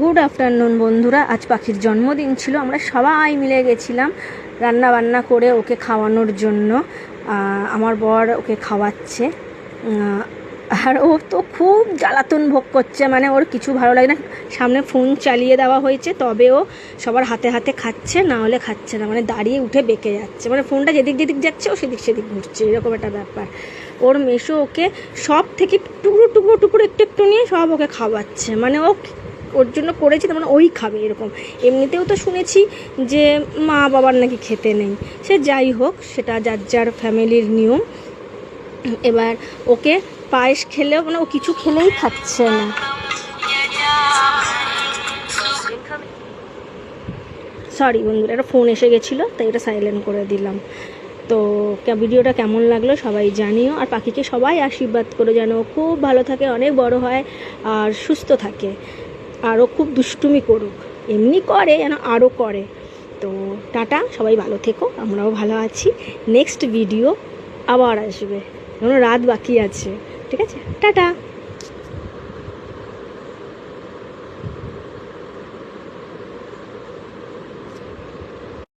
Good afternoon বন্ধুরা, আজ পাখির জন্মদিন ছিল। আমরা সবাই মিলে গেছিলাম রান্না বান্না করে ওকে খাওয়ানোর জন্য। আমার বর ওকে খাওয়াচ্ছে, আর ও তো খুব জ্বালাতন ভোগ করছে। মানে ওর কিছু ভালো লাগে না। সামনে ফোন চালিয়ে দেওয়া হয়েছে, তবে ও সবার হাতে হাতে খাচ্ছে, না হলে খাচ্ছে না। মানে দাঁড়িয়ে উঠে বেঁকে যাচ্ছে, মানে ফোনটা যেদিক যেদিক যাচ্ছে ও সেদিক সেদিক ঘুরছে, এরকম একটা ব্যাপার। ওর মেসো ওকে সব থেকে টুকরো টুকরো টুকরো একটু একটু নিয়ে সব ওকে খাওয়াচ্ছে। মানে ও ওর জন্য করেছি, তার মানে ওই খাবে এরকম। এমনিতেও তো শুনেছি যে মা বাবার নাকি খেতে নেই, সে যাই হোক, সেটা যার যার ফ্যামিলির নিয়ম। এবার ওকে পায়েস খেলেও, মানে ও কিছু খেলেই খাচ্ছে না। সরি বন্ধুরা, একটা ফোন এসে গেছিলো, তাই এটা সাইলেন্ট করে দিলাম। তো ভিডিওটা কেমন লাগলো সবাই জানিও, আর পাখিকে সবাই আশীর্বাদ করো যেন ও খুব ভালো থাকে, অনেক বড় হয় আর সুস্থ থাকে, আরও খুব দুষ্টুমি করুক। এমনি করে যেন আরও করে। তো টাটা, সবাই ভালো থেকো, আমরাও ভালো আছি। নেক্সট ভিডিও আবার আসবে, এখনো রাত বাকি আছে। ঠিক আছে, টাটা।